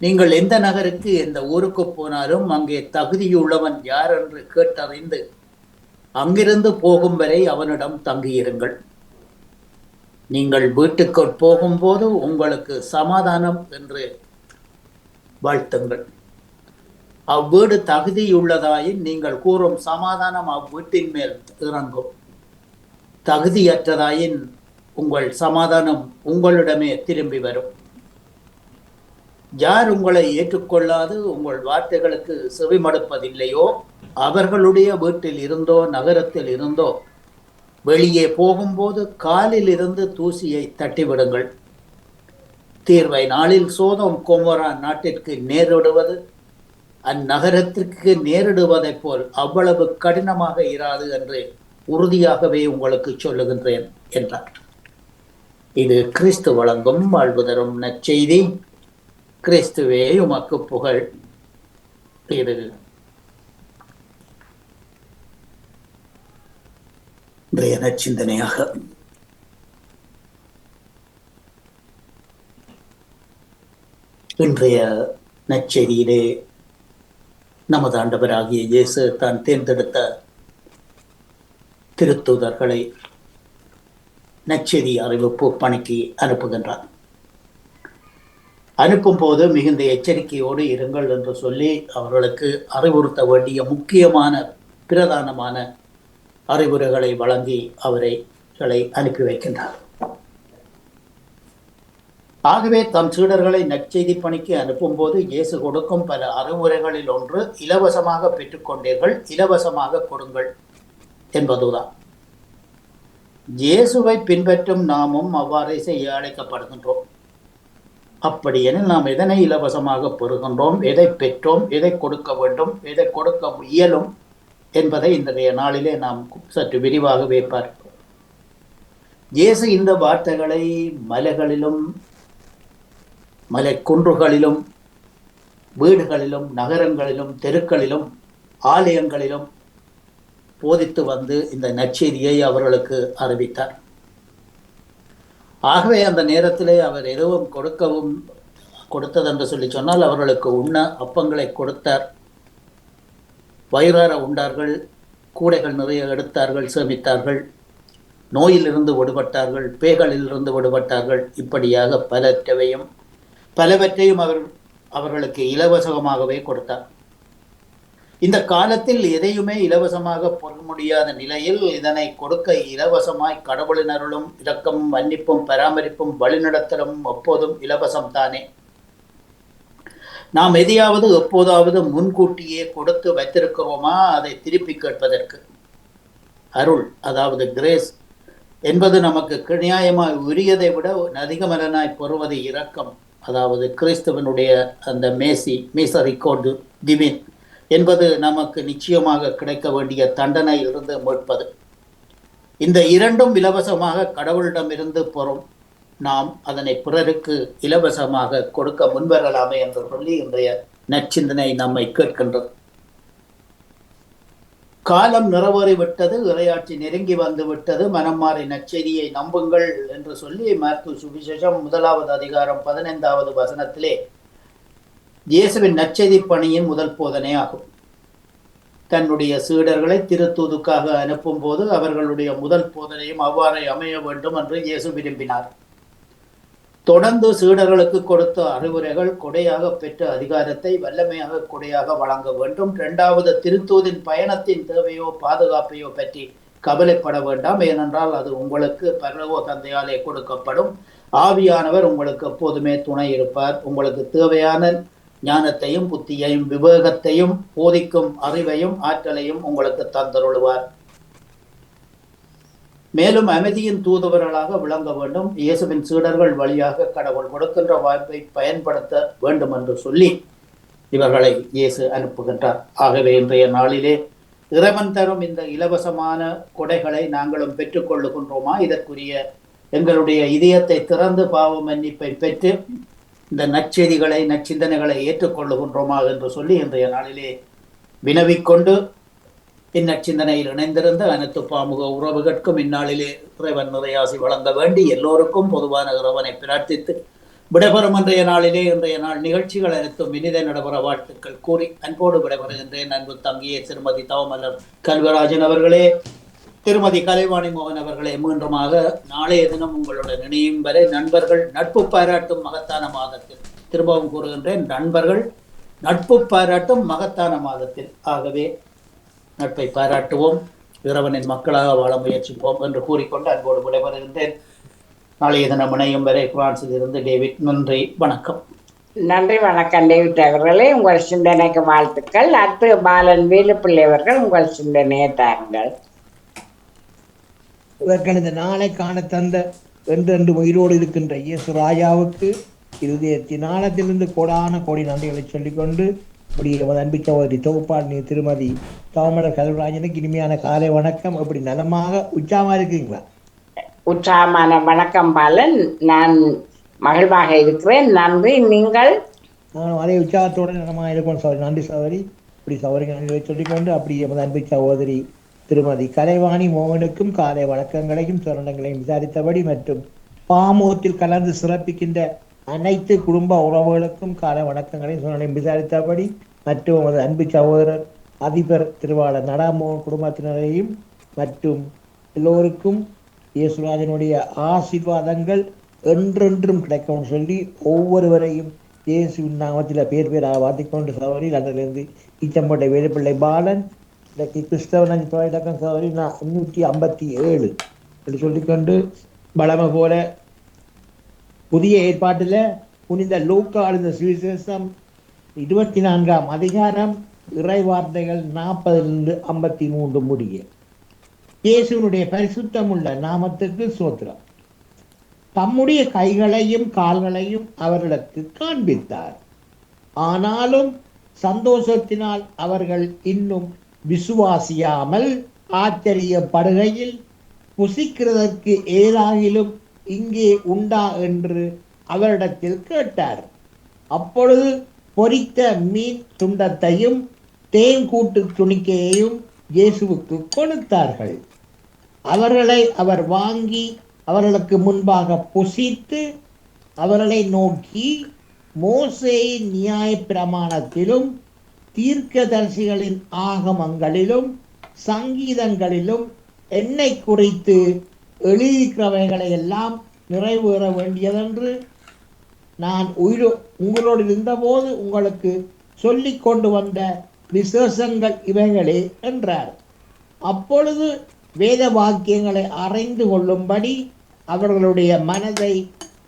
நீங்கள் எந்த நகருக்கு எந்த ஊருக்கு போனாலும் அங்கே தகுதியுள்ளவன் யார் என்று கேட்டறிந்து அங்கிருந்து போகும் வரை அவனிடம் தங்கியிருங்கள். நீங்கள் வீட்டுக்கு போகும்போது உங்களுக்கு சமாதானம் என்று வாழ்த்துங்கள். அவ்வீடு தகுதியுள்ளதாயின் நீங்கள் கூறும் சமாதானம் அவ்வீட்டின் மேல் இறங்கும். தகுதியற்றதாயின் உங்கள் சமாதானம் உங்களிடமே திரும்பி வரும். யார் உங்களை ஏற்றுக்கொள்ளாது உங்கள் வார்த்தைகளுக்கு செவிமடுப்பதில்லையோ அவர்களுடைய வீட்டில் இருந்தோ நகரத்தில் இருந்தோ வெளியே போகும்போது காலில் இருந்து தூசியை தட்டிவிடுங்கள். தீர்வை நாளில் சோதோம் கொமோரா நாட்டிற்கு நேரிடுவது அந்நகரத்திற்கு நேரிடுவதைப் போல் அவ்வளவு கடினமாக இராது என்று உறுதியாகவே உங்களுக்கு சொல்லுகின்றேன் என்றார். இது கிறிஸ்து வழங்கும் வாழ்வு தரும் நற்செய்தி. கிறிஸ்துவே உமக்கு புகழ். இது இன்றைய நற்சிந்தனையாக இன்றைய நற்செய்தியிலே நமது ஆண்டவராகிய இயேசு தான் தேர்ந்தெடுத்த திருத்தூதர்களை நற்செய்தி அறிவிப்பு பணிக்கு அனுப்புகின்றார். அனுப்பும் போது மிகுந்த எச்சரிக்கையோடு இருங்கள் என்று சொல்லி அவர்களுக்கு அறிவுறுத்த வேண்டிய முக்கியமான பிரதானமான அறிவுரைகளை வழங்கி அவர்களை அனுப்பி வைக்கின்றார். ஆகவே தம் சீடர்களை நற்செய்தி பணிக்கு அனுப்பும் போது இயேசு கொடுக்கும் பல அறிவுரைகளில் ஒன்று இலவசமாக பெற்றுக்கொண்டீர்கள், இலவசமாக கொடுங்கள் என்பதுதான். இயேசுவை பின்பற்றும் நாமும் அவ்வாறே செய்ய அழைக்கப்படுகின்றோம். அப்படியெனில் நாம் எதனை இலவசமாக பெறுகின்றோம், எதை பெற்றோம், எதை கொடுக்க வேண்டும், எதை கொடுக்க இயலும் என்பதை இன்றைய நாளிலே நாம் சற்று விரிவாகவே பார்ப்போம். இயேசு இந்த வார்த்தைகளை மலைகளிலும் மலை குன்றுகளிலும் வீடுகளிலும் நகரங்களிலும் தெருக்களிலும் ஆலயங்களிலும் போதித்து வந்து இந்த நற்செய்தியை அவர்களுக்கு அறிவித்தார். ஆகவே அந்த நேரத்திலே அவர் எதுவும் கொடுத்ததென்று சொல்லி சொன்னால் அவர்களுக்கு உண்ண அப்பங்களை கொடுத்தார். வயிறார உண்டார்கள், கூடைகள் நிறைய எடுத்தார்கள், சேமித்தார்கள், நோயிலிருந்து விடுபட்டார்கள், பேய்களிலிருந்து விடுபட்டார்கள். இப்படியாக பலவற்றையும் அவர்களுக்கு இலவசமாகவே கொடுத்தார். இந்த காலத்தில் எதையுமே இலவசமாக பெற முடியாத நிலையில் இதனை கொடுக்க இலவசமாய் கடவுளின் அருளும் இரக்கமும் மன்னிப்பும் பராமரிப்பும் வழிநடத்தலும் எப்போதும் இலவசம் தானே. நாம் எதையாவது எப்போதாவது முன்கூட்டியே கொடுத்து வைத்திருக்கிறோமா அதை திருப்பி கேட்பதற்கு? அருள், அதாவது கிரேஸ் என்பது நமக்கு நியாயமாய் உரியதை விட அதிகமலனாய் பெறுவது இரக்கம், அதாவது கிறிஸ்துவனுடைய அந்த மீசரிக்கோடு டிவின் என்பது நமக்கு நிச்சயமாக கிடைக்க வேண்டிய தண்டனையிலிருந்து மீட்பது. இந்த இரண்டும் இலவசமாக கடவுளிடமிருந்து பெறும் நாம் அதனை பிறருக்கு இலவசமாக கொடுக்க முன்வரலாமே என்று சொல்லி இன்றைய நற்சிந்தனை நம்மை கேட்கின்றது. காலம் நிறைவேறிவிட்டது, இறையாட்சி நெருங்கி வந்து விட்டது, மனம் மாறி நற்செய்தியை நம்புங்கள் என்று சொல்லி மாற்கு சுவிசேஷம் 1வது அதிகாரம் 15வது வசனத்திலே இயேசுவின் நற்செய்தி பணியின் முதல் போதனை ஆகும். தன்னுடைய சீடர்களை திருத்தூதுக்காக அனுப்பும் போது அவர்களுடைய முதல் போதனையும் அவ்வாறே அமைய வேண்டும் என்று இயேசு விரும்பினார். தொடர்ந்து சீடர்களுக்கு கொடுத்த அறிவுரைகள் கொடையாக பெற்ற அதிகாரத்தை வல்லமையாக கொடையாக வழங்க வேண்டும். 2வது, திருத்தூதின் பயணத்தின் தேவையோ பாதுகாப்பையோ பற்றி கவலைப்பட வேண்டாம், ஏனென்றால் அது உங்களுக்கு பரலோக தந்தையாலே கொடுக்கப்படும். ஆவியானவர் உங்களுக்கு எப்போதுமே துணை இருப்பார். உங்களுக்கு தேவையான ஞானத்தையும் புத்தியையும் விவேகத்தையும் போதிக்கும் அறிவையும் ஆற்றலையும் உங்களுக்கு தந்தருளுவார். மேலும் அமைதியின் தூதுவர்களாக விளங்க வேண்டும். இயேசுவின் சீடர்கள் வழியாக கடவுள் கொடுக்கின்ற வாய்ப்பை பயன்படுத்த வேண்டும் என்று சொல்லி இவர்களை இயேசு அனுப்புகின்றார். ஆகவே இன்றைய நாளிலே இறைவன் தரும் இந்த இலவசமான கொடைகளை நாங்களும் பெற்றுக்கொள்ளுகின்றோமா? இதற்குரிய எங்களுடைய இதயத்தை திறந்து பாவ மன்னிப்பை பெற்று இந்த நற்செய்திகளை நற்சிந்தனைகளை ஏற்றுக்கொள்ளுகின்றோமா என்று சொல்லி இன்றைய நாளிலே வினவிக்கொண்டு இந்நற்சிந்தனையில் இணைந்திருந்த அனைத்து பாமுக உறவுகளுக்கும் இந்நாளிலே இறைவன் நிறையாசி வழங்க வேண்டி எல்லோருக்கும் பொதுவான இறைவனை பிரார்த்தித்து விடைபெறும் இன்றைய நாளிலே இன்றைய நாள் நிகழ்ச்சிகள் அனைத்தும் இனிதை நடைபெற வாழ்த்துக்கள் கூறி அன்போடு விடைபெறுகின்றேன். அன்பு தங்கியே திருமதி தவமலர் கல்வராஜன் அவர்களே, திருமதி கலைவாணி மோகன் அவர்களே, மீண்டுமாக நாளைய தினம் உங்களுடன் இணையும் வரை நண்பர்கள் நட்பு பாராட்டும் மகத்தான மாதத்தில், திரும்பவும் கூறுகின்றேன், நண்பர்கள் நட்பு பாராட்டும் மகத்தான மாதத்தில். ஆகவே நட்பை பாராட்டுவோம், இறைவனின் மக்களாக வாழ முயற்சிப்போம் என்று கூறிக்கொண்டு அன்போடு விடைபெறுகின்றேன். நாளைய தினம் இணையும் வரை பிரான்சில் இருந்து டேவிட். நன்றி, வணக்கம். நன்றி, வணக்கம் டேவிட் அவர்களே. உங்கள் சிந்தனைக்கு வாழ்த்துக்கள். அடுத்து பாலன் வேலுப்பிள்ளை அவர்கள் உங்கள் சிந்தனையை தாருங்கள். இந்த நாளை காண தந்த என்றென்று உயிரோடு இருக்கின்ற இயேசு ராஜாவுக்கு இருதயத்தினாலத்திலிருந்து கோடான கோடி நன்றிகளை சொல்லிக்கொண்டு அன்பிக்க தொகுப்பாளர் திருமதி தவமலர் கல்வராஜனுக்கு இனிமையான காலை வணக்கம். அப்படி நலமாக உற்சாகமா இருக்கீங்களா? உற்சாகமான வணக்கம் பாலன். நான் மகிழ்வாக இருக்கிறேன். நன்றி. நீங்கள்? நானும் அதே உற்சாகத்தோடு நலமாக இருக்கோம் சகோதரி. நன்றி சகோதரி. இப்படி சகோதரிகளை சொல்லிக்கொண்டு அப்படி எமது அன்பு சகோதரி திருமதி கலைவாணி மோகனுக்கும் காலை வணக்கங்களையும் சரணங்களையும் விசாரித்தபடி மற்றும் பாமுகத்தில் கலந்து சிறப்பிக்கின்ற அனைத்து குடும்ப உறவுகளுக்கும் காலை வணக்கங்களையும் சரணங்களையும் விசாரித்தபடி மற்றும் எமது அன்பு சகோதரர் அதிபர் திருவாளர் நடாமோகன் குடும்பத்தினரையும் மற்றும் எல்லோருக்கும் இயேசுராஜனுடைய ஆசீர்வாதங்கள் என்றென்றும் கிடைக்கும் சொல்லி ஒவ்வொருவரையும் இயேசுவின் நாமத்தில் பேர் பேராக வாத்திக்கொண்டு சகோதரி லண்டனிலிருந்து ஈச்சம்பட்டை வேலுப்பிள்ளை பாலன். இன்றைக்கு கிறிஸ்தவன் தொழிலக்கம் சகோதரி 557 என்று சொல்லிக்கொண்டு பலமை போல புதிய ஏற்பாட்டில் புனித லூக்கா எழுதின சுவிசேஷம் 24ஆம் அதிகாரம் இறை வார்த்தைகள் 40-53 முடிய. இயேசுனுடைய பரிசுத்தமுள்ள நாமத்துக்கு ஸ்தோத்திரம். தம்முடைய கைகளையும் கால்களையும் அவர்களுக்கு காண்பித்தார். ஆனாலும் சந்தோஷத்தினால் அவர்கள் இன்னும் விசுவாசியாமல் ஆச்சரியப்படுகையில், புசிக்கிறதற்கு ஏதாகிலும் இங்கே உண்டா என்று அவரிடத்தில் கேட்டார். அப்பொழுது பொரித்த மீன் துண்டத்தையும் தேன்கூட்டு துணிக்கையையும் இயேசுவுக்கு கொடுத்தார்கள். அவர்களை அவர் வாங்கி அவர்களுக்கு முன்பாக புசித்து அவர்களை நோக்கி, மோசேயின் நியாய பிரமாணத்திலும் தீர்க்கதரிசிகளின் ஆகமங்களிலும் சங்கீதங்களிலும் என்னை குறித்து எழுதியிருக்கிறவைகளை எல்லாம் நிறைவேற வேண்டியதென்று நான் உங்களோடு இருந்தபோது உங்களுக்கு சொல்லி கொண்டு வந்த விசேஷங்கள் இவைகளே என்றார். அப்பொழுது வேத வாக்கியங்களை அறிந்து கொள்ளும்படி அவர்களுடைய மனதை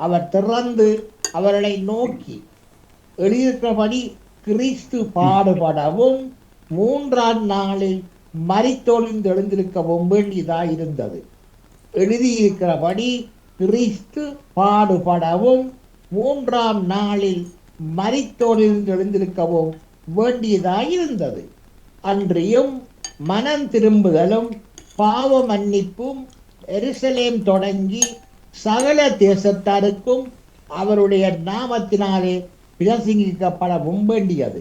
அவர் திறந்து அவர்களை நோக்கி, எழுதியிருக்கிறபடி கிறிஸ்து பாடுபடவும் 3ஆம் நாளில் மரித்தொழிந்து எழுந்திருக்கவும் வேண்டியதாயிருந்தது. எழுதியிருக்கிறபடி கிறிஸ்து பாடுபடவும் 3ஆம் நாளில் மரித்தொழிந்து எழுந்திருக்கவும் வேண்டியதாயிருந்தது. அன்றியும் மனம் திரும்புதலும் பாவ மன்னிப்பும் எருசலேம் தொடங்கி சகல தேசத்தாருக்கும் அவருடைய நாமத்தினாலே பிரசங்கிக்கப்படவும் வேண்டியது.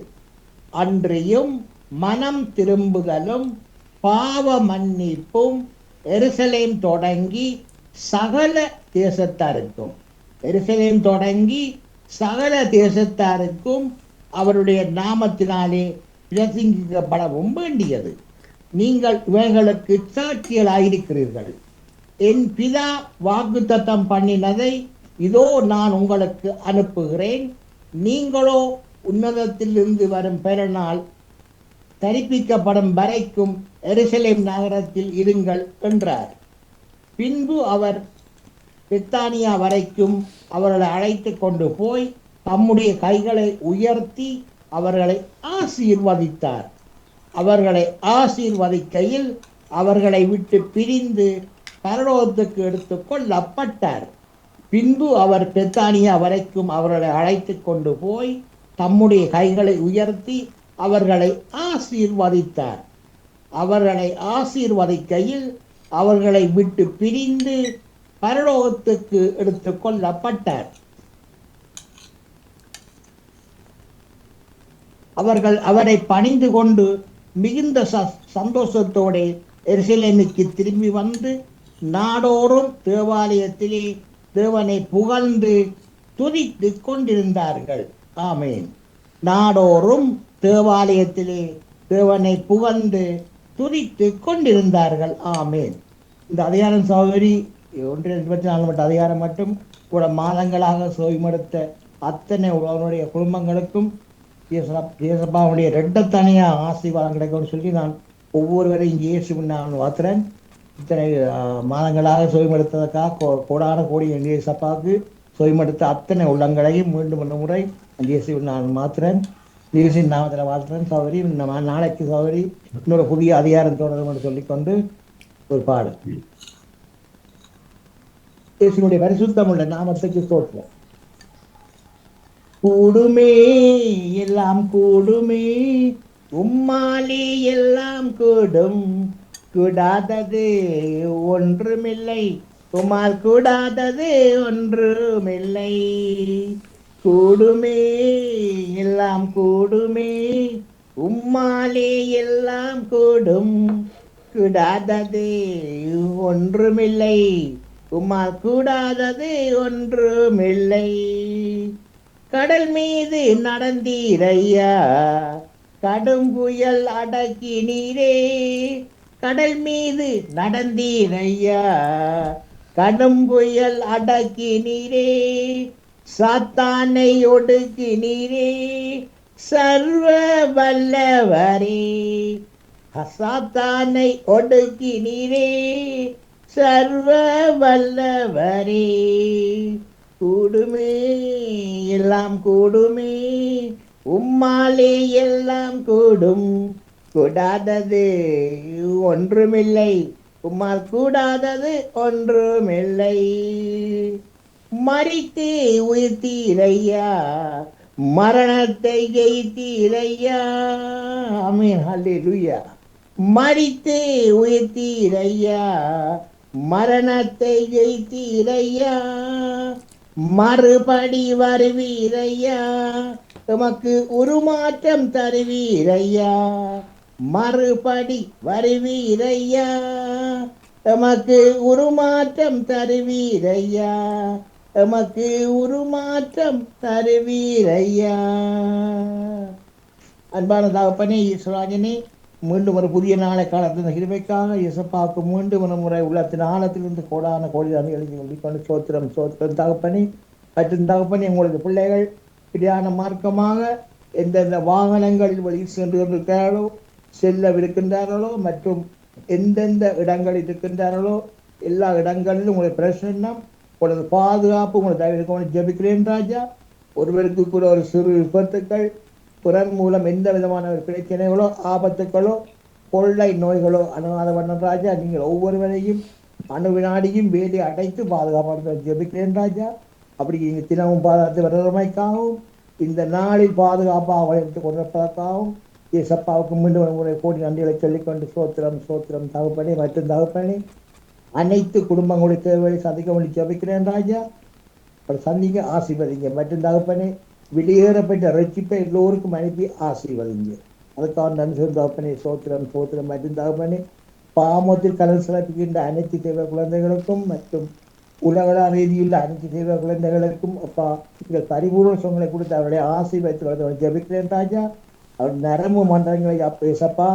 அன்றியும் மனம் திரும்புதலும் பாவ மன்னிப்பும் எருசலேம் தொடங்கி சகல தேசத்தாருக்கும் அவருடைய நாமத்தினாலே பிரசங்கிக்கப்படவும் வேண்டியது. நீங்கள் இவைகளுக்கு சாட்சிகளாயிருக்கிறீர்கள். என் பிதா வாக்குத்தத்தம் பண்ணினதை இதோ நான் உங்களுக்கு அனுப்புகிறேன். நீங்களோ உன்னதத்திலிருந்து வரும் பெருநாள் தரிப்பிக்கப்படும் வரைக்கும் எருசலேம் நகரத்தில் இருங்கள் என்றார். பின்பு அவர் பெத்தானியா வரைக்கும் அவர்களை அழைத்து கொண்டு போய் தம்முடைய கைகளை உயர்த்தி அவர்களை ஆசீர்வதித்தார். அவர்களை ஆசீர்வதிக்கையில் அவர்களை விட்டு பிரிந்து பரலோகத்துக்கு எடுத்து கொள்ளப்பட்டார். பின்பு அவர் பெத்தானியா வரைக்கும் அவர்களை அழைத்து கொண்டு போய் தம்முடைய கைகளை உயர்த்தி அவர்களை ஆசீர்வதித்தார். அவர்களை ஆசீர்வதிக்கையில் அவர்களை விட்டு பிரிந்து பரலோகத்துக்கு எடுத்து கொள்ளப்பட்டார். அவர்கள் அவரை பணிந்து கொண்டு மிகுந்த சந்தோஷத்தோட எருசலேமுக்கு திரும்பி வந்து நாடோறும் தேவாலயத்திலே தேவனை புகழ்ந்து துதித்துக் கொண்டிருந்தார்கள். ஆமேன். நாடோறும் தேவாலயத்திலே தேவனை புகழ்ந்து துதித்துக் கொண்டிருந்தார்கள். ஆமேன். இந்த அதிகாரம் சகோதரி 1:24 மட்டும் அதிகாரம் மட்டும் கூட மாதங்களாக சோய்மடுத்த அத்தனை அவனுடைய குடும்பங்களுக்கும் இயேசப்பாவுடைய இரட்டத்தனையா ஆசீர்வாதம் கிடைக்கும்னு சொல்லி நான் ஒவ்வொருவரையும் இயேசுவின் நான் வாத்துறேன். இத்தனை மாதங்களாக சோய்மடுத்ததற்காக கோடான கோடி இயேசப்பாவுக்கு சோய்மடுத்த அத்தனை உள்ளங்களையும் மீண்டும் ஒரு முறை இயேசுவின் நான் மாத்துறேன். இயேசுவின் நாமத்தில் வாழ்த்துறேன். சகோதரி நாளைக்கு சகோதரி இன்னொரு புதிய அதிகாரம் தொடரும் என்று சொல்லிக்கொண்டு ஒரு பாடல். இயேசுனுடைய பரிசுத்தமுள்ள நாமத்துக்கு தோற்றம். கூடுமே எல்லாம் கூடுமே, உம்மாலே எல்லாம் கூடும், கூடாதது ஒன்றுமில்லை, உம்மால் கூடாதது ஒன்றுமில்லை. கூடுமே எல்லாம் கூடுமே, உம்மாலே எல்லாம் கூடும், கூடாதது ஒன்றுமில்லை, உம்மால் கூடாதது ஒன்றுமில்லை. கடல் மீது நடந்தீரையா, கடும் புயல் அடக்கினீரே. கடல் மீது நடந்தீரையா, கடும் புயல் அடக்கினீரே. சாத்தானை ஒடுக்கினீரே, சர்வ வல்லவரே. சாத்தானை ஒடுக்கினீரே, சர்வ வல்லவரே. கூடுமே எல்லாம் கூடுமே, உம்மாலே எல்லாம் கூடும், கூடாதது ஒன்றுமில்லை, உம்மால் கூடாதது ஒன்றுமில்லை. மரித்து உயிர்த்தீரையா, மரணத்தை ஜெயித்தீரையா. ஆமென், ஹல்லேலூயா. மரித்து உயிர்த்தீரையா, மரணத்தை ஜெயித்தீரையா. மறுபடி வருவீரையா, உமக்கு உருமாற்றம் தருவீரையா. மறுபடி வருவீரையா, உமக்கு உருமாற்றம் தருவீரையா. உமக்கு உருமாற்றம் தருவீரையா. அன்பான தகப்பனே ஈஸ்வராஜனே, மீண்டும் ஒரு புதிய நாளை காலத்தின் கிருபைக்காக இயேசப்பாவுக்கு மீண்டும் ஒரு முறை உள்ளத்தின் ஆழத்திலிருந்து கோடான கோடி எழுதி கொண்டு சோத்திரம் சோத்திரம் தகப்பனே. மற்றும் தகப்பனே, உங்களுக்கு பிள்ளைகள் பிரியான மார்க்கமாக எந்தெந்த வாகனங்களில் வழி சென்று கொண்டிருக்கிறார்களோ, செல்லவிருக்கின்றார்களோ, மற்றும் எந்தெந்த இடங்களில் இருக்கின்றார்களோ எல்லா இடங்களிலும் உங்களுடைய பிரசன்னம், உங்களது பாதுகாப்பு உங்களை தயவு ஜெபிக்கிறேன் ராஜா. ஒருவருக்கு கூட ஒரு சிறு விபத்துக்கள், பிறர் மூலம் எந்த விதமான ஒரு பிரச்சனைகளோ ஆபத்துக்களோ கொள்ளை நோய்களோ அணுகாத வண்ணம் ராஜா, நீங்கள் ஒவ்வொருவரையும் அணுவினாடியும் வேலி அடைத்து பாதுகாப்பாக ஜெபிக்கிறேன் ராஜா. அப்படி நீங்கள் தினமும் பாதுகாத்து வருவதற்காகவும் இந்த நாளில் பாதுகாப்பாக வளர்த்து கொண்டிருப்பதற்காகவும் இயேசப்பாவுக்கு மீண்டும் ஒரு முறை கோடி நன்றிகளை சொல்லிக்கொண்டு சோத்திரம் சோத்திரம் தகப்பனே. மற்றும் தகப்பனே, அனைத்து குடும்பங்களுடைய தேவையை சந்திக்க வேண்டி ஜெபிக்கிறேன் ராஜா. சந்திங்க, ஆசீர்வதிங்க. மற்றும் தகப்பனே, வெளியேறப்பட்ட ரட்சிப்பை எல்லோருக்கும் அனுப்பி ஆசீர்வதிங்க. அதுக்காக நன்றி தகப்பனே. சோத்திரம் சோத்திரம். மற்றும் தகப்பனே, பாமத்தில் கலந்து சிறப்பிக்கின்ற அனைத்து தேவை குழந்தைகளுக்கும் மற்றும் உலக ரீதியுள்ள அனைத்து தேவை குழந்தைகளுக்கும் அப்பா நீங்கள் பரிபூர்ண சூழ்நிலை கொடுத்து அவருடைய ஆசீர்வதித்து வளர்த்து ஜெபிக்கிறேன் ராஜா. அவர் நரம்பு மன்றங்களை பேசப்பா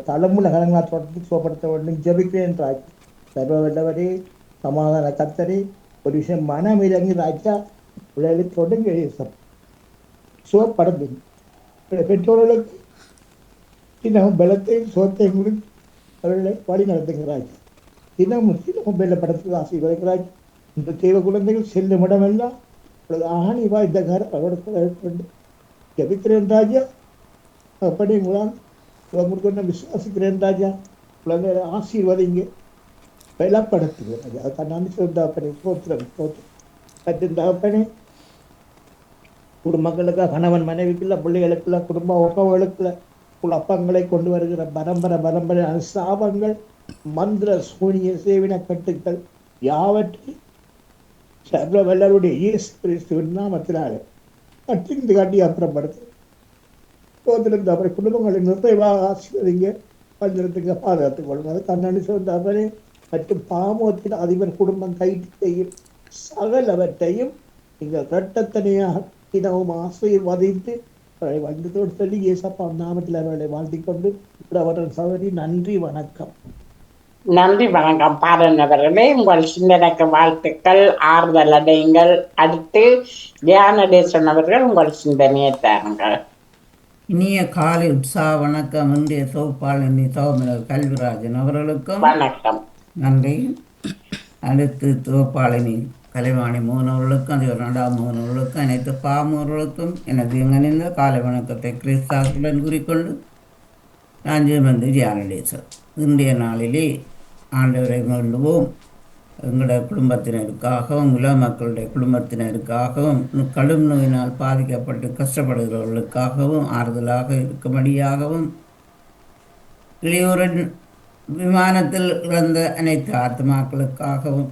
தலைமுறை கலங்களால் தொடர்ந்து சோப்படுத்த வேண்டும் ஜெபிக்கிறேன் ராஜா. சர்வ வல்லவரே, சமாதான கர்த்தரே, ஒரு விஷயம் மனம் இறங்கி ராஜா உடலை தொடங்க சோப்படுங்க. பெற்றோர்களுக்கு தினமும் பலத்தையும் சோத்தையும் கொடுத்து அவர்களை வழி நடத்துங்க ராஜா. தினமும் தினமும் வெள்ளப்படத்துக்கு ஆசீர்வதிக்கிறாய். இந்த தேவ குழந்தைகள் செல்லும் இடமெல்லாம் ஆணி வாய்ந்த கொண்டு ஜெபிக்கிறேன் ராஜா. அப்படி உங்களால் விசுவாசிக்கிறேன் ராஜா. குழந்தைகளை ஆசீர்வதிங்க, வெள்ளப்படுத்துங்க ராஜா. அதுக்கான தகப்பனே சோத்திரம் சோத்திரம். மற்றும் தகப்பனே, குடும்பங்களுக்காக கணவன் மனைவிக்குள்ள பிள்ளைகளுக்குள்ள குடும்ப உறவுகளுக்குள்ள குழப்பங்களை கொண்டு வருகிற பரம்பரை சாபங்கள், மந்திர சூனிய சேவின கட்டுக்கள் யாவற்றை சர்வ வல்லவருடைய இயேசு கிறிஸ்துவின் நாமத்தினாலே கட்டிந்து காட்டி அப்புறப்படுத்து சோதனை. அப்புறம் குடும்பங்களை நிறைவாக ஆசீர்வதிங்க, பஞ்சத்துக்கு பாதுகாத்துக் கொள்ளுங்க. அது கண்ணாடி சோதனை மற்றும் பாமோத்தின் அதிபர் குடும்பம் கைது செய்யும் சகலவற்றையும் நீங்கள் இரட்டத்தனையாக தினமும் ஆசீர்வதித்து அவரை வந்ததோடு சொல்லி ஏசப்பா நாமத்தில் அவர்களை வாழ்த்திக் கொண்டு அவர்கள் சகோதரி நன்றி வணக்கம். நன்றி வணக்கம் பாரனவர்களே. உங்கள் சிந்தனைக்கு வாழ்த்துக்கள், ஆறுதல் அடையுங்கள். அடுத்து தியானதேசன் அவர்கள் உங்கள் சிந்தனையை தாருங்கள். இனிய காலை உற்சாக வணக்கம். இன்றைய தொகுப்பாளர் தவமிழர் கல்விராஜன் அவர்களுக்கும் வணக்கம். நன்றி. அடுத்து தொகுப்பாளினி கலைவாணி மோகன் அவர்களுக்கும் அதே ரெண்டாம் மோகன் அவர்களுக்கும் அனைத்து பாமர்களுக்கும் எனது எங்கனிந்த காலை வணக்கத்தை கிறிஸ்தாவுடன் கூறிக்கொண்டு நான் வந்து தியானதேசன். இன்றைய நாளிலே ஆண்டவரை வேண்டுவோம். எங்களுடைய குடும்பத்தினருக்காகவும் உலக மக்களுடைய குடும்பத்தினருக்காகவும் கடும் நோயினால் பாதிக்கப்பட்டு கஷ்டப்படுகிறவர்களுக்காகவும் ஆறுதலாக இருக்கும்படியாகவும் இளையோரின் விமானத்தில் இறந்த அனைத்து ஆத்மாக்களுக்காகவும்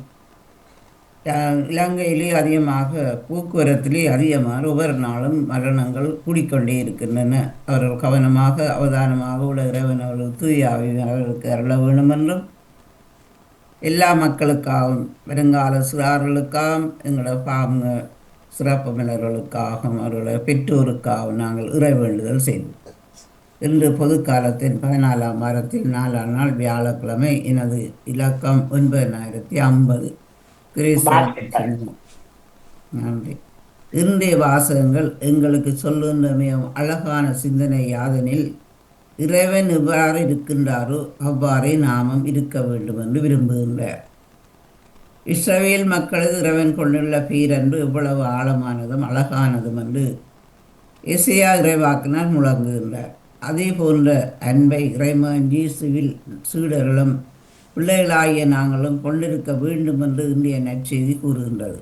இலங்கையிலே அதிகமாக போக்குவரத்திலே அதிகமாக ஒவ்வொரு நாளும் மரணங்கள் கூடிக்கொண்டே இருக்கின்றன. அவர்கள் கவனமாக அவதானமாக உள்ள இறைவன் அவர்களுக்கு அவர்களுக்கு அருள வேண்டும் என்றும் எல்லா மக்களுக்காகவும் வருங்கால சிறார்களுக்காகவும் எங்களோட சிறப்பு மலர்களுக்காகவும் அவர்களுடைய பெற்றோருக்காகவும் நாங்கள் இறை வேண்டுதல் செய்தோம். இன்று பொது காலத்தின் 14ஆம் வாரத்தில் 4ஆம் நாள் வியாழக்கிழமை. எனது இலக்கம் 9050. நன்றி. இன்றைய வாசகங்கள் எங்களுக்கு சொல்லுகின்ற மிகவும் அழகான சிந்தனை யாதெனில், இறைவன் எவ்வாறு இருக்கின்றாரோ அவ்வாறே நாமும் இருக்க வேண்டும் என்று விரும்புகின்றார். இஸ்ரவேல் மக்களது இறைவன் கொண்டுள்ள பேரன்பு எவ்வளவு ஆழமானதும் அழகானதும் என்று எசேயா இறைவாக்கினால் முழங்குகின்றார். அதே போன்ற அன்பை இறைமகன் இயேசுவில் சீடர்களும் பிள்ளைகளாகிய நாங்களும் கொண்டிருக்க வேண்டும் என்று இன்றைய நற்செய்தி கூறுகின்றது.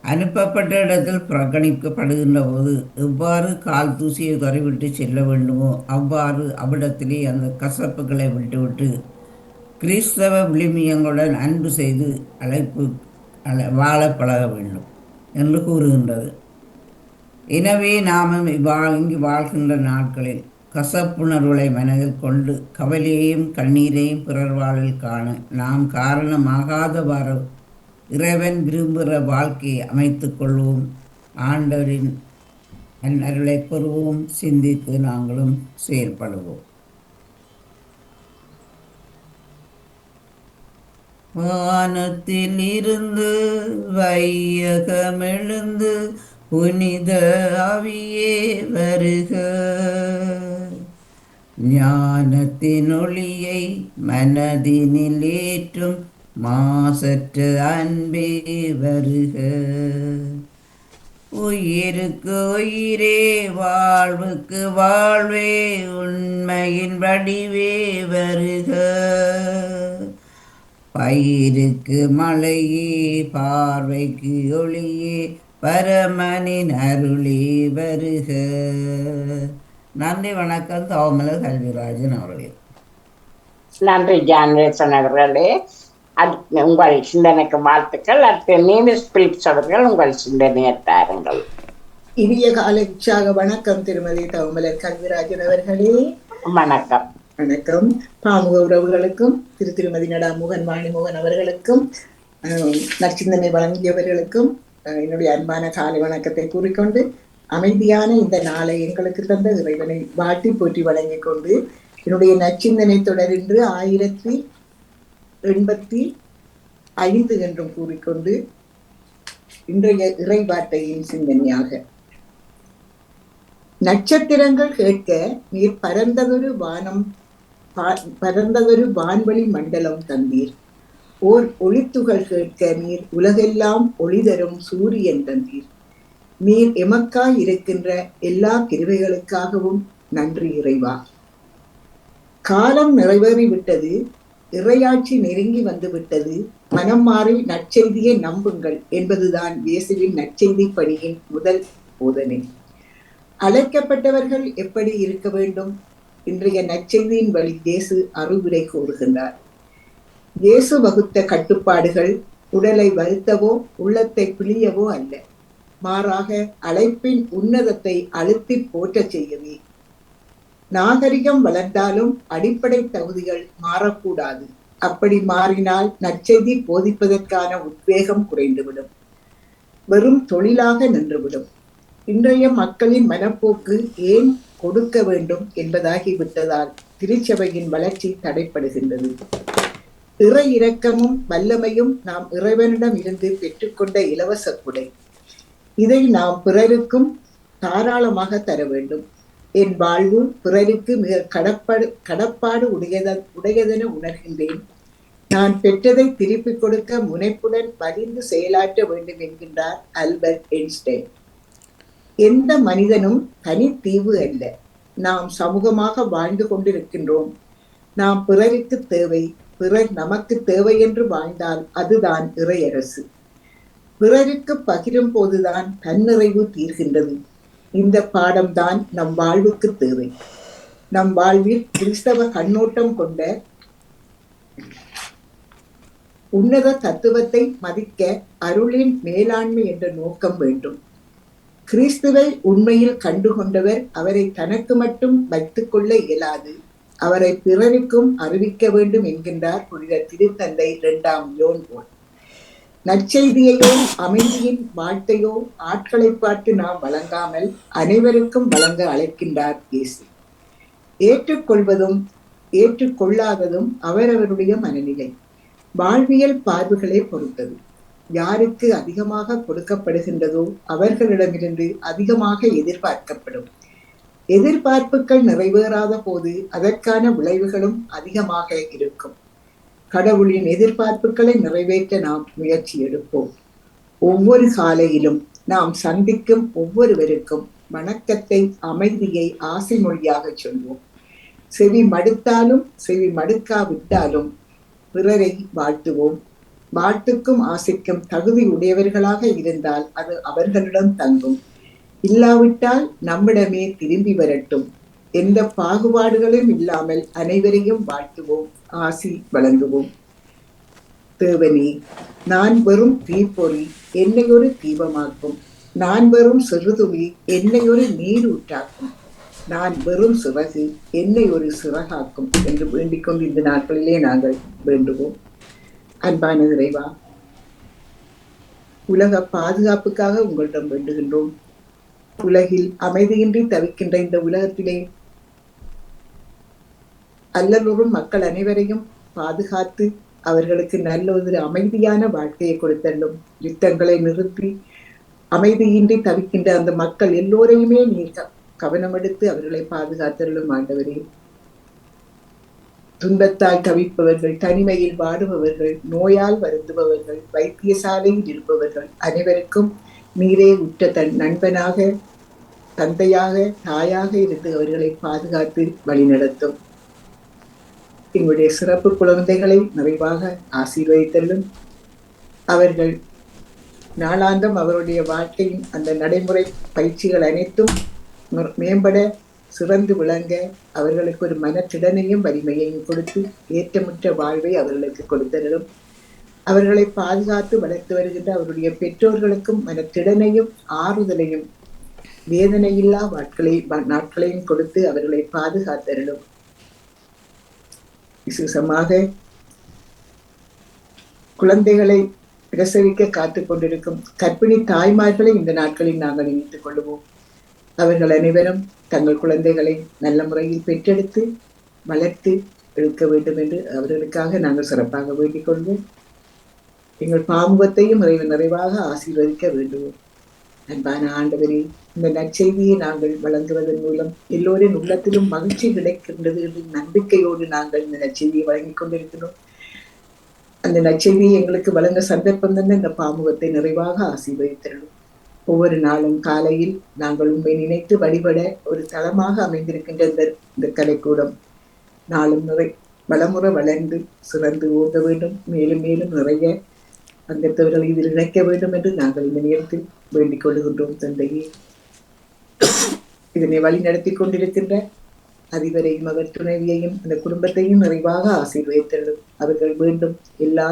அனுப்பப்பட்ட இடத்தில் புறக்கணிக்கப்படுகின்ற போது எவ்வாறு கால் தூசியை தறிவிட்டு செல்ல வேண்டுமோ அவ்வாறு அவ்விடத்திலே அந்த கசப்புகளை விட்டுவிட்டு கிறிஸ்தவ விழுமியங்களுடன் அன்பு செய்து வாழ பழக வேண்டும் என்று கூறுகின்றது. எனவே நாமும் இங்கு வாழ்கின்ற நாட்களில் கசப்புணர்வுகளை மனதில் கொண்டு கவலையையும் கண்ணீரையும் பிறர் வாழ்வில் காண நாம் காரணமாகாதவாறு இறைவன் விரும்புகிற வாழ்க்கையை அமைத்துக் கொள்வோம். ஆண்டவரின் அருளை பெறுவோம். சிந்தித்து நாங்களும் செயல்படுவோம். வானத்தில் இருந்து வையகமெழுந்து புனித ஆவியே வருக. ஞானத்தின் ஒளியை மனதினில் ஏற்றும் மாசற்ற அன்பே வருக. உயிருக்கு உயிரே வாழ்வுக்கு வாழ்வே உண்மையின் வடிவே வருக. பயிருக்கு மழையே பார்வைக்கு ஒளியே பரமனின் அருளே வருக. நன்றி வணக்கம். தவமலர் கல்விராஜன் அவர்களே. நன்றி ஜான்வேசன் அவர்களே. உங்கள் சிந்தனைக்கு வாழ்த்துக்கள். அடுத்து நீனிஸ் பிலிப்ஸ் அவர்கள் உங்கள் சிந்தனையை தாருங்கள். இனிய காலை உற்சாக வணக்கம் திருமதி தவமலர் கல்விராஜன் அவர்களே. வணக்கம். வணக்கம். பாமுக உறவுகளுக்கும் திருமதி நடா மோகன் வாணிமோகன் அவர்களுக்கும் நற்சிந்தனை வழங்கியவர்களுக்கும் என்னுடைய அன்பான காலை வணக்கத்தை கூறிக்கொண்டு அமைதியான இந்த நாளை எங்களுக்கு தந்த இறைவனை வாழ்த்தி போற்றி வழங்கிக் கொண்டு என்னுடைய நற்சிந்தனை தொடரின்று 1085 என்றும் கூறிக்கொண்டு இன்றைய இறைவார்த்தையின் சிந்தனையாக, நட்சத்திரங்கள் கேட்க நீர் பரந்ததொரு வான்வழி மண்டலம் தந்தீர். ஓர் ஒளித்துகள் கேட்க நீர் உலகெல்லாம் ஒளி தரும் சூரியன் தந்தீர். நீர் எமக்காய் இருக்கின்ற எல்லா கிருபைகளுக்காகவும் நன்றி இறைவா. காலம் நிறைவேறிவிட்டது, இறையாட்சி நெருங்கி வந்து விட்டது, மனம் மாறி நற்செய்தியை நம்புங்கள் என்பதுதான் இயேசுவின் நற்செய்தி பணியின் முதல் போதனை. அழைக்கப்பட்டவர்கள் எப்படி இருக்க வேண்டும்? இன்றைய நற்செய்தியின் வழி இயேசு அறிவுரை கூறுகின்றார். இயேசு வகுத்த கட்டுப்பாடுகள் உடலை வருத்தவோ உள்ளத்தை பிழியவோ அல்ல, மாறாக அழைப்பின் உன்னதத்தை அழுத்தி போற்ற செய்யவே. நாகரிகம் வளர்ந்தாலும் அடிப்படை தகுதிகள் மாறக்கூடாது. அப்படி மாறினால் நற்செய்தி போதிப்பதற்கான உத்வேகம் குறைந்துவிடும். வெறும் தொழிலாக நின்றுவிடும். இன்றைய மக்களின் மனப்போக்கு ஏன் கொடுக்க வேண்டும் என்பதாகிவிட்டதால் திருச்சபையின் வளர்ச்சி தடைப்படுகின்றது. இறை இரக்கமும் வல்லமையும் நாம் இறைவனிடம் இருந்து பெற்றுக்கொண்ட இலவச கொடை. இதை நாம் பிறருக்கும் தாராளமாக தர வேண்டும். என் வாழ்வு பிறருக்கு மிக கடப்பாடு உடையதென உணர்கின்றேன். நான் பெற்றதை திருப்பிக் கொடுக்க முனைப்புடன் பதிந்து செயலாற்ற வேண்டும் என்கின்றார் ஆல்பர்ட் ஐன்ஸ்டைன். எந்த மனிதனும் தனித்தீவு அல்ல. நாம் சமூகமாக வாழ்ந்து கொண்டிருக்கின்றோம். நாம் பிறருக்கு தேவை, பிறர் நமக்கு தேவை என்று வாழ்ந்தால் அதுதான் இறையரசு. பிறருக்கு பகிரும் போதுதான் தன்னிறைவு தீர்கின்றது. இந்த பாடம்தான் நம் வாழ்வுக்கு தேவை. நம் வாழ்வில் கிறிஸ்தவ கண்ணோட்டம் கொண்ட உன்னத தத்துவத்தை மதிக்க அருளின் மேலாண்மை என்ற நோக்கம் வேண்டும். கிறிஸ்துவை உண்மையில் கண்டுகொண்டவர் அவரை தனக்கு மட்டும் வைத்துக் கொள்ள இயலாது, அவரை பிறருக்கும் அறிவிக்க வேண்டும் என்கின்றார் புனித திருத்தந்தை 2ஆம் யோன் போல். நற்செய்தியையோ அமைதியின் வாழ்த்தையோ ஆட்களை பார்த்து நாம் வழங்காமல் அனைவருக்கும் வழங்க அழைக்கின்றார் இயேசு. ஏற்றுக்கொள்வதும் ஏற்றுக்கொள்ளாததும் அவரவருடைய மனநிலை, வாழ்வியல் பார்வைகளை பொறுத்தது. யாருக்கு அதிகமாக கொடுக்கப்படுகின்றதோ அவர்களிடமிருந்து அதிகமாக எதிர்பார்க்கப்படும். எதிர்பார்ப்புகள் நிறைவேறாத போது அதற்கான விளைவுகளும் அதிகமாக இருக்கும். கடவுளின் எதிர்பார்ப்புகளை நிறைவேற்ற நாம் முயற்சி எடுப்போம். ஒவ்வொரு காலையிலும் நாம் சந்திக்கும் ஒவ்வொருவருக்கும் வணக்கத்தை, அமைதியை ஆசை மொழியாக சொல்வோம். செவி மடுத்தாலும் செவி மடுக்காவிட்டாலும் பிறரை வாழ்த்துவோம். வாழ்த்துக்கும் ஆசைக்கும் தகுதி உடையவர்களாக இருந்தால் அது அவர்களிடம் தங்கும். இல்லாவிட்டால் நம்மிடமே திரும்பி வரட்டும். எந்த பாகுபாடுகளும் இல்லாமல் அனைவரையும் வாழ்த்துவோம், ஆசி வழங்குவோம். தேவனே, நான் வெறும் தீப்பொறி என்னை ஒரு தீபமாக்கும். நான் வெறும் சிறுதுளி என்னை ஒரு நீரூற்றாக்கும். நான் வெறும் சிறகு என்னை ஒரு சிறகாக்கும் என்று வேண்டிக் கொண்டு இந்த நாட்களிலே நாங்கள் வேண்டுவோம். அன்பான இறைவா, உலக பாதுகாப்புக்காக உங்களிடம் வேண்டுகின்றோம். உலகில் அமைதியின்றி தவிக்கின்ற இந்த உலகத்திலே அல்லலுறும் மக்கள் அனைவரையும் பாதுகாத்து அவர்களுக்கு நல்ல ஒரு அமைதியான வாழ்க்கையை கொடுத்தள்ளும். யுத்தங்களை நிறுத்தி அமைதியின்றி தவிக்கின்ற அந்த மக்கள் எல்லோரையுமே நீர் கவனம் எடுத்து அவர்களை பாதுகாத்தள்ளும். ஆண்டவரே, துன்பத்தால் தவிப்பவர்கள், தனிமையில் வாடுபவர்கள், நோயால் வருந்துபவர்கள், வைத்தியசாலையில் இருப்பவர்கள் அனைவருக்கும் நீரே உற்ற நண்பனாக, தந்தையாக, தாயாக இருந்து அவர்களை பாதுகாத்து வழிநடத்தும். எங்களுடைய சிறப்பு குழந்தைகளை நிறைவாக ஆசீர்வதித்தலும். அவர்கள் நாளாந்தம் அவருடைய வாழ்க்கையின் அந்த நடைமுறை பயிற்சிகள் அனைத்தும் மேம்பட சிறந்து விளங்க அவர்களுக்கு ஒரு மனத்திடனையும் வலிமையையும் கொடுத்து ஏற்றமுற்ற வாழ்வை அவர்களுக்கு கொடுத்தலும். அவர்களை பாதுகாத்து வளர்த்து வருகின்ற அவருடைய பெற்றோர்களுக்கும் மனத்திடனையும் ஆறுதலையும் வேதனையில்லா நாட்களையும் கொடுத்து அவர்களை பாதுகாத்தலும். விசேஷமாக குழந்தைகளை பிரசவிக்க காத்துக் கொண்டிருக்கும் கர்ப்பிணி தாய்மார்களை இந்த நாட்களில் நாங்கள் நினைத்துக் கொள்வோம். அவர்கள் அனைவரும் தங்கள் குழந்தைகளை நல்ல முறையில் பெற்றெடுத்து வளர்த்து எடுக்க வேண்டும் என்று அவர்களுக்காக நாங்கள் சிறப்பாக வேண்டிக் கொள்வோம். எங்கள் பாமுகத்தையும் நிறைவாக ஆசீர்வதிக்க வேண்டுவோம். அன்பான ஆண்டவரே, இந்த நற்செய்தியை நாங்கள் வழங்குவதன் மூலம் எல்லோரின் உள்ளத்திலும் மகிழ்ச்சி கிடைக்கின்றது என்று நம்பிக்கையோடு நாங்கள் இந்த நற்செய்தியை வழங்கிக் கொண்டிருக்கிறோம். அந்த நற்செய்தியை எங்களுக்கு வழங்க சந்தர்ப்பம் தந்த இந்த பாமுகத்தை நிறைவாக ஆசீர்வதித்திருக்கிறோம். ஒவ்வொரு நாளும் காலையில் நாங்கள் உண்மை நினைத்து வழிபட ஒரு தளமாக அமைந்திருக்கின்ற இந்த கலைக்கூடம் நாளும் வளமுறை வளர்ந்து சிறந்து ஓட வேண்டும். மேலும் மேலும் நிறைய அங்கத்தவர்களை இதில் இணைக்க வேண்டும் என்று நாங்கள் இந்த நேரத்தில் வேண்டிக் கொள்ளுகின்றோம். தந்தையே, இதனை வழி நடத்தி கொண்டிருக்கின்ற அதிபரையும் அவர் துணைவியையும் அந்த குடும்பத்தையும் நிறைவாக ஆசீர்வதித்தலும். அவர்கள் வேண்டும் எல்லா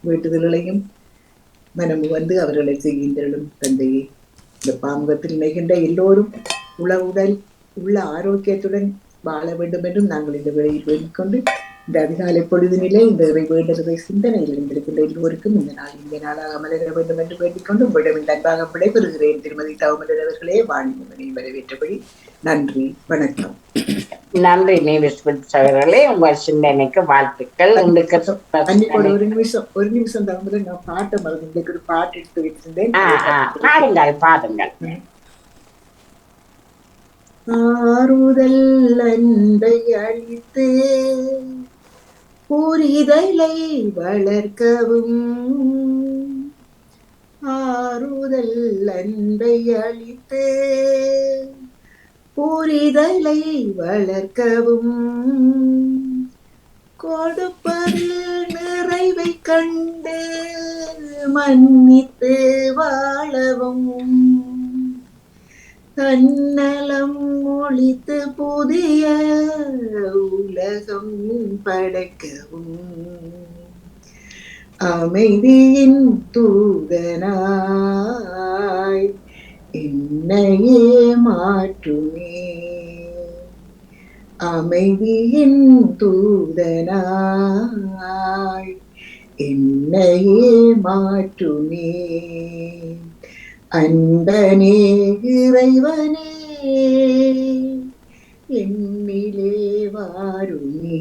வேண்டுதல்களையும் மனமு வந்து அவர்களை செய்கின்றலும். தந்தையே, இந்த பாமுகத்தில் இணைகின்ற எல்லோரும் உடல் உள்ள ஆரோக்கியத்துடன் வாழ வேண்டும் என்றும் நாங்கள் இந்த வேளையில் வேண்டிக்கொண்டு இந்த அதிகாலை பொழுதினிலே இந்த வேண்டுதலை சிந்தனையில் இருந்திருக்கின்ற எல்லோருக்கும் இந்த நாள் இந்த நாளாக மலர வேண்டும் என்று வேண்டிக்கொண்டு உங்களிடம் இந்த அன்பாக விடைபெறுகிறேன். திருமதி தவமலர் அவர்களே, வாணிமனை வரவேற்றபடி நன்றி, வணக்கம். நன்றி நேவிஸ் அவர்களே, உங்கள் சிந்தனைக்கு வாழ்த்துக்கள். அன்னைக்கு ஒரு நிமிஷம் தவமலர், நான் பாட்டை மறந்து உங்களுக்கு ஒரு பாட்டு எடுத்து வைத்திருந்தேன். பாடுங்கள். ஆறுதல் அன்பை அளித்து புரிதலை வளர்க்கவும், ஆறுதல் அன்பை அளித்து புரிதலை வளர்க்கவும், கொடுப்பதில் நிறைவை கண்டு மன்னித்து வாழவும், தன்னலம் ஒழித்து புதிய உலகம் படைக்கவும், அமைதியின் தூதனாய் என்னையே மாற்றுமே, அமைதியின் தூதனாய் என்னையே மாற்றுமே, அன்பனே இறைவனே என்னிலே வாருமே,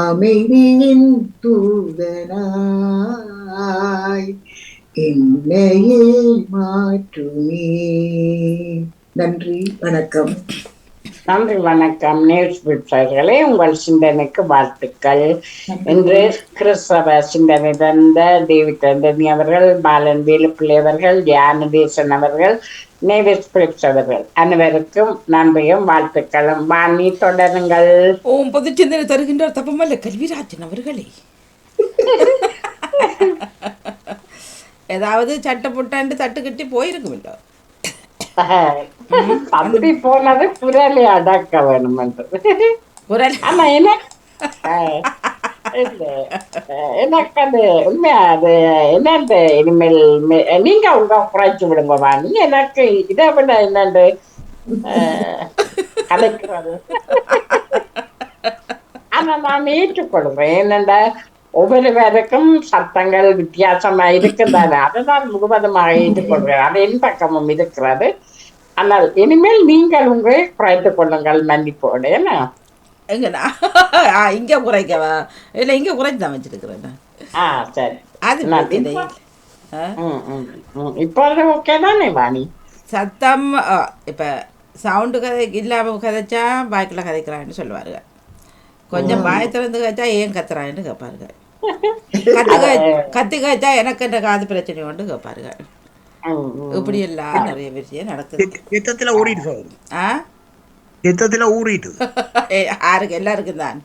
அமைதியின் தூதனாய் என்னையே மாற்றுமே. நன்றி, வணக்கம். நன்றி, வணக்கம். நேர்ஸ்பிட்சர்களே, உங்கள் சிந்தனைக்கு வாழ்த்துக்கள். இன்று கிறிஸ்தவ சிந்தனை தந்த தேவி தந்தனி அவர்கள், பாலன் வேலுப்பிள்ளை அவர்கள், தியானதேசன் அவர்கள், நேவிஸ் அவர்கள் அனைவருக்கும் நன்றியும் வாழ்த்துக்களும். வாணி, தொடருங்கள். பொது சிந்தனை தருகின்றார் தப்பமல்ல கல்விராஜன் அவர்களே. ஏதாவது சட்டை போட்டாண்டு தட்டு கட்டி போயிருக்கும் இல்லை, தம்பி போனது குரலை அடக்க வேணும் என்று. ஆனா எனக்கு அது உண்மையா அது என்னண்டு, இனிமேல் நீங்க உங்க குறைச்சு விடுங்கம்மா. நீங்க எனக்கு இதை விட என்னண்டு கலைக்கிறது. ஆனா நான் ஏற்றுக்கொள்றேன். என்னண்ட ஒவ்வொரு பேருக்கும் சட்டங்கள் வித்தியாசமா இருக்குதானே, அதுதான் முழுவதுமாக ஏற்றுக்கொள்கிறேன். அது என் பக்கமும் இருக்கிறது. ஆனால் இனிமேல் நீங்கள் உங்களை குறைத்துக் கொள்ளுங்கள் மன்னிப்போடு. என்ன எங்கண்ணா இங்கே குறைக்கவா? இல்லை, இங்கே குறைச்சி தான் வச்சிருக்கிறேன். சரி, அது இப்போ ஓகே தானே வாணி? சத்தம் இப்போ சவுண்டு கதை இல்லாமல் கதைச்சா பாய்க்கில் கதைக்கிறான்னு சொல்லுவாருங்க. கொஞ்சம் பாய் திறந்து கதைச்சா ஏன் கத்துறான்னு கேட்பாருங்க. கத்தி கதைச்சா எனக்கு என்ன காது பிரச்சனை கொண்டு கேட்பாருங்க. இப்படி எல்லாம் நிறைய விஷயம் நடக்குது. யுத்தத்துல ஊறிட்டு யுத்தத்துல ஊறிட்டு யாருக்கு எல்லாருக்கும் தான்,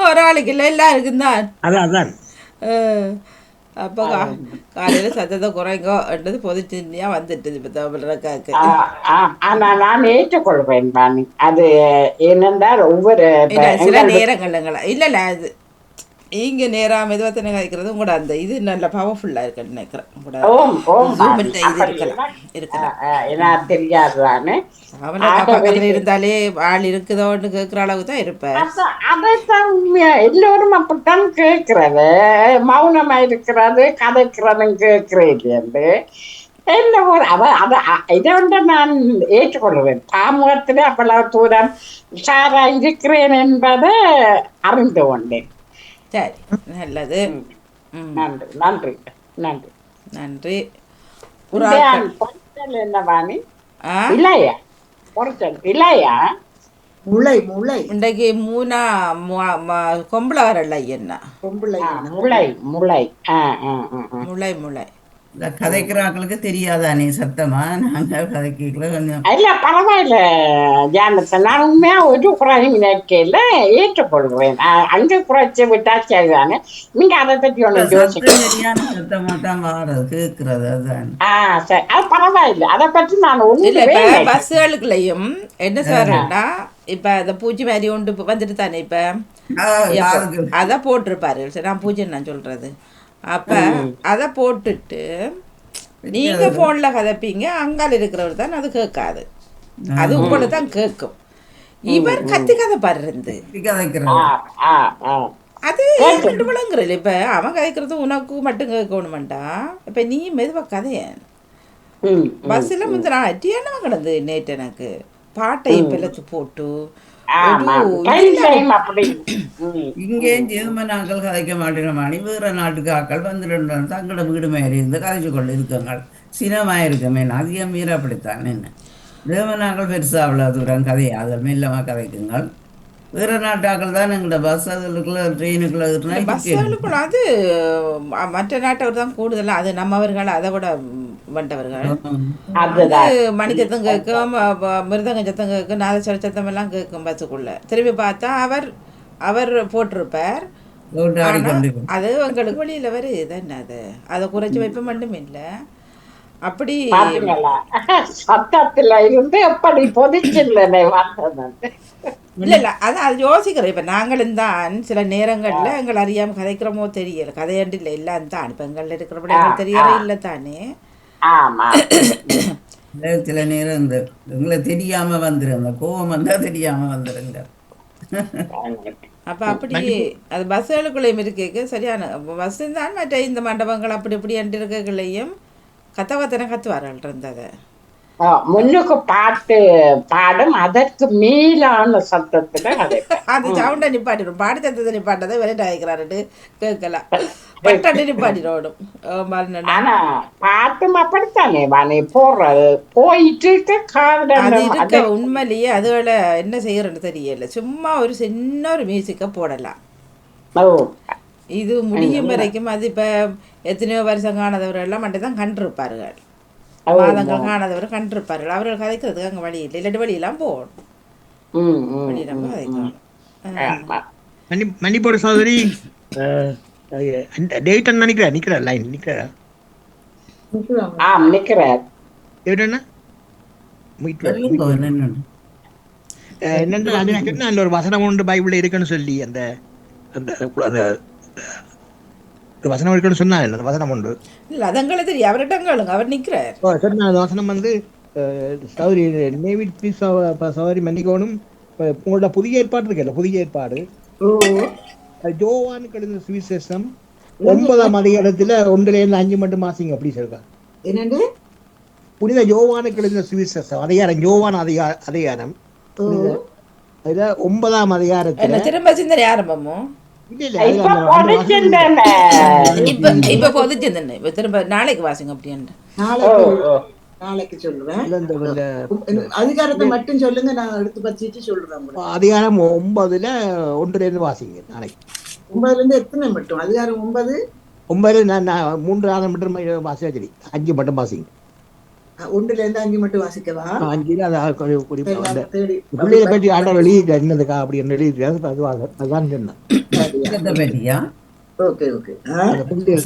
ஒரு ஆளுக்கு இல்லை எல்லாருக்கும் தான். அதான் அப்போ காலையில் சத்தத்தை குறைங்கோ என்றது பொது சின்னியாக வந்துட்டு இப்போ தமிழக்காக்கு. ஆனால் நான் ஏற்றுக்கொள்வேன் பாணி. அது ஏனென்றால் ஒவ்வொரு சில நேரங்கள்ங்களா இல்லை இல்லை, அது இங்கே நேராக மெதுவாக தானே கதைக்கிறது கூட அந்த இது நல்ல பவர்ஃபுல்லாக இருக்குன்னு நினைக்கிறேன். கூட இது இருக்கலாம் தெரியாதுதானே. பக்கத்தில் இருந்தாலே ஆள் இருக்குதோன்னு கேட்குற அளவுக்கு தான் இருப்பேன். அதைத்தான் உண்மையா எல்லோரும் அப்படித்தான் கேட்கறது. மௌனமா இருக்கிறது, கதைக்கிறதும் கேட்கறது என்று என்ன ஒரு இதை வந்து நான் ஏற்றுக்கொள்வேன். தாமுகத்திலே அவ்வளவு தூரம் உஷாரா இருக்கிறேன் என்பதை அறிந்து கொண்டேன். சரி, நல்லது. நன்றி நன்றி நன்றி நன்றி. என்ன வாணி? இல்லையா பொறிச்சல் இல்லையா? முளை முளை இன்றைக்கு மூணா கொம்பளை வரல என்ன பொம்பளை முளை முளை முளை முளை இந்த கதைக்கிறாக்களுக்கு தெரியாதானே சத்தமா? நாங்கள் கதைக்கல கொஞ்சம் இல்ல பரவாயில்ல ஜானத்தன். நான் உண்மையா ஒரு குறையும் நினைக்கல, ஏற்றுக்கொள்வேன். அங்க குறைச்சி விட்டா சரிதானே. நீங்க அதை பத்தி ஒண்ணு சரியான சத்தமா தான் வாடுறது கேட்கறது. அதுதான் சரி, அது பரவாயில்ல. அதை பற்றி நான் இல்ல. இப்ப பஸ்ஸுகளுக்குள்ளயும் என்ன சொல்றேன்னா, இப்ப அந்த பூச்சி மாதிரி ஒன்று வந்துட்டு தானே இப்ப அதான் போட்டிருப்பாரு. சரி, நான் பூச்சி நான் சொல்றது. அப்ப அதை போட்டுட்டு நீங்க போன்ல கதைப்பீங்க, அங்கால இருக்கிறவர் தான் அது கேட்காது, அது உங்களை தான் கேட்கும். இவர் கத்தி கதை பாடுறது ஆ கதைக்கிறது ஆ ஆ அது கேட்டு ரெண்டு விளங்குறல. இப்ப அவன் கதைக்கிறது உனக்கு மட்டும் கேட்கணுமெண்டா. இப்ப நீ மெதுவா கதைய ம் ம் பஸ்ஸில் ம் வந்து நான் என்ன கிடந்து நேற்று எனக்கு பாட்டையும் ம் பிழைச்சு போட்டு ஒரு ஆமா டைம் இதில்லாம டைம் அப்படி ம் இங்கே ம் ஜெர்மன் ஆக்கள் கதைக்க மாட்டேன் வேற நாட்டுக்கு ஆக்கள் வந்து ரெண்டு நாள் தங்களோட வீடு மாதிரி இருந்து கதைச்சு கொண்டு இருக்குங்க சினமா இருக்குமே அதிகம் மீற அப்படித்தான் என்ன ஜெர்மன் ஆக்கள் பெருசா அவ்வளோ தூரம் கதையாது மெல்லமாக கதைக்குங்கள் வேற நாட்டாக்கள் தான் எங்களோட பஸ் அதுக்குள்ள ட்ரெயினுக்குள்ள இல்லை சுற்றி பஸ்ஸுகளுக்குள்ள அது மற்ற நாட்டவர் தான் கூடுதலாக அது நம்மவர்கள் அதை விட வந்தவர்கள். அது அதுதான் மணிச்சத்தம் கேட்கும், மிருதங்க சத்தம் கேட்கும், நாதஸ்வர சத்தம் எல்லாம் கேட்கும் பஸ்ஸுக்குள்ள. திரும்பி பார்த்தா அவர் அவர் போட்டிருப்பார். ரோட்டு ஆனால் ஆடிக்கொண்டு அது எங்களுக்கு வெளியில் வருது தானே. அதை குறைச்சி வைப்ப மட்டும் இல்லை. அப்படி பாத்தீங்களா சத்தத்துல இருந்து எப்படி பொதிச்சில்லை வந்தது இல்லை இல்லை அதான் அது யோசிக்கிறேன். இப்போ நாங்களும் தான் சில நேரங்களில் எங்களை அறியாமல் கதைக்கிறோமோ தெரியல. கதையாண்டு இல்லை எல்லாம் தான் இப்போ எங்களில் இருக்கிறபடி ஆ எங்களுக்கு ஆ தெரியறே இல்லை தானே. ஆமா ம் சில நேரம் இந்த எங்களை தெரியாம வந்துருங்க கோவம் வந்தா தெரியாம வந்துருங்க அப்போ அப்படி அது பஸ்ஸுகளுக்குள்ளேயும் இருக்கேக்கு சரியான பஸ்ஸு தான். மற்ற இந்த மண்டபங்கள் அப்படி இப்படி என்று இருக்கக்குள்ளேயும் கத்தனை கத்துவார்கள் இருந்ததை. முன்னுக்கு பாட்டு பாடும் அதற்கு மேலான சத்தத்துல கதைப்பேன் அது சவுண்டை நிப்பாட்டிடும். பாட்டு சத்தத்தை நிப்பாட்டதை விளையாட்டு ஆகிக்கிறாரு கேட்கலாம். பட்டாண்டு நிப்பாட்டிடும். ஆனா பாட்டும் அப்படித்தானே வாணி போடுறது போயிட்டு அது காதல் இருக்க உண்மையிலேயே அதுகளை என்ன செய்யறன்னு தெரியல. சும்மா ஒரு சின்ன ஒரு மியூசிக்கை போடலாம். இது முடியும் வரைக்கும் அது இப்போ எத்தனையோ வருஷம் காணாதவர்கள் எல்லாம் மட்டும் தான் கண்டிருப்பார்கள். மாதங்கள் காணாதவர் கண்டிருப்பார்கள். அவர்கள் கதைக்கிறதுக்கு அங்கே வழி இல்லை. இல்லாட்டி வழியெல்லாம் போகணும். வழியெல்லாம் கதைக்கணும். மன்னிப்போடு சகோதரி டேவிட்டன் நினைக்கிறேன் நிக்கிறா லைன் நிக்கிறா ஆம் நிக்கிறார் டேவிட்டன் என்னென்ன அது எனக்கு என்ன ஒரு வசனம் ஒன்று பைபிள்ல இருக்குன்னு சொல்லி அந்த அந்த அந்த ஒரு வசனம் இருக்குன்னு சொன்னா என்ன வசனம் உண்டு இல்லை அதங்களை தெரியும். அவர்கிட்ட கேளுங்க, அவர் நிற்கிறார். சொன்ன அந்த வசனம் வந்து சௌரி நேவிட் ப்ளீஸ் சௌரி மன்னிக்கோணும். உங்களோட புதிய ஏற்பாடு இருக்குல்ல, புதிய ஏற்பாடு ஜோவானுக்கு எழுதின சுவிசேஷம் 9ஆம் அதிகாரத்துல 1-5 மட்டும் வாசிங்க. அப்படி சொல்றாங்க. என்னண்டு புனித யோவானுக்கு எழுதின சுவிசேஷம் அதிகாரம் யோவான் அதிகாரம் அதுல 9ஆம் அதிகாரத்துல என்ன திரும்ப சிந்தனை ஆரம்பமோ இல்ல இப்ப பொடிச்சிருந்தேன் இப்ப பொதுச்சிருந்தேன். இப்ப திரும்ப நாளைக்கு வாசிங்க. அப்படின்ட்டு நாளைக்கு சொல்லுவேன். இல்ல அதிகாரத்தை மட்டும் சொல்லுங்க, நான் எடுத்து பச்சிட்டு சொல்றேன். அதிகாரம் 9ல 1-5 வாசிங்க நாளைக்கு. 9ல எத்தனை மட்டும்? அதிகாரம் 9 நான் 3 மட்டும் வாசியா சரி, 5 மட்டும் வாசிங்க. 1-5 மட்டும் வாசிக்கவா? 5 பிள்ளைய பற்றி ஆண்டவர் எழுதிட்டு என்னதுக்கா அப்படி என்ன எழுதிட்டு அதுதான் சொன்னேன்.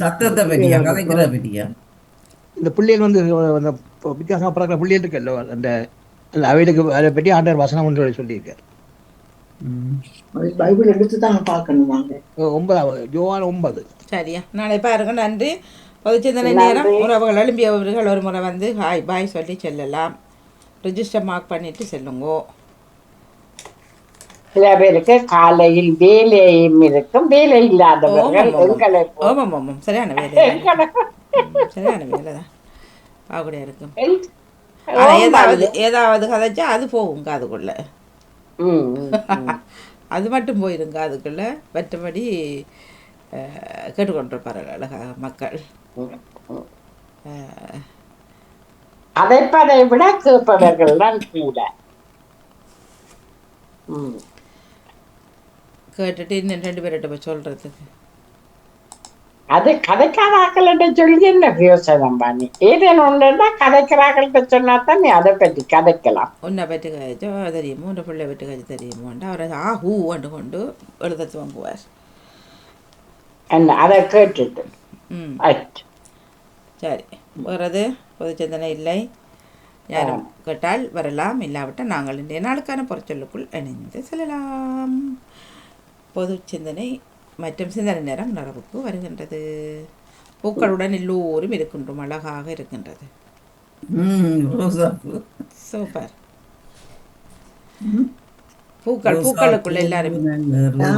சத்தத்தை பற்றியா கதைக்கிறத பற்றியா? இந்த பிள்ளைகள் வந்து வித்தியாசமா பிறக்கிற பிள்ளைகள் இருக்குல்ல, அந்த அவைகளுக்கு அதை பற்றி ஆண்டவர் வசனம் ஒன்று சொல்லியிருக்காரு. பைபிள் எடுத்து தான் பார்க்கணும். நாங்க 9 யோவான் 9 சரியா? நாளை பாருங்க. நன்றி. பொதுச்சிந்தனை நேரம். உறவுகள் எழும்பியவர்கள் ஒரு முறை வந்து ஹாய் பாய் சொல்லி செல்லலாம். ரிஜிஸ்டர் மார்க் பண்ணிட்டு செல்லுங்கோ. சில பேருக்கு காலையில் வேலையும் இருக்கும், வேலை இல்லாதவர்கள் ஆமாம் சரியான வேலை. சரியான வேலை தான் பார்க்கக்கூடிய இருக்கும். ஏதாவது கதைச்சா அது போகும் காதுக்குள்ள. அது மட்டும் போயிருங்க அதுக்குள்ள. மற்றபடி கேட்டுக்கொண்டிருப்பார்கள் அழகாக மக்கள். அதைப்பதை விட கேட்பவர்கள் தான் கூட. கேட்டுட்டு இன்னும் 2 பேர்கிட்ட போய் சொல்றதுக்கு அது கதைக்காராக்கள்கிட்ட சொல்லி என்ன பிரயோசனம் பண்ணி ஏதேனும் ஒன்றுன்னா கதைக்கிறார்கள்ட்ட சொன்னா தான் நீ அதை பற்றி கதைக்கலாம். உன்னை பற்றி கழிச்சோ தெரியுமோ, உன்னை பிள்ளை பற்றி கழிச்சு தெரியுமோன்ட்டு அவரை ஹூ கொண்டு எழுத துவங்குவார். என்ன அதை கேட்டுட்டு சரி. வேறது பொது சிந்தனை இல்லை. யாரும் கேட்டால் வரலாம், இல்லாவிட்டால் நாங்கள் இன்றைய நாளுக்கான பொருட்களுக்குள் இணைந்து செல்லலாம். பொது சிந்தனை மற்றும் சிந்தனை நேரம் நிறைவுக்கு வருகின்றது. பூக்களுடன் எல்லோரும் இருக்கின்றோம். அழகாக இருக்கின்றது. ரோசாப்பூ சூப்பர். பூக்கள் பூக்களுக்குள்ள எல்லாரும் பூசாத்தூணரு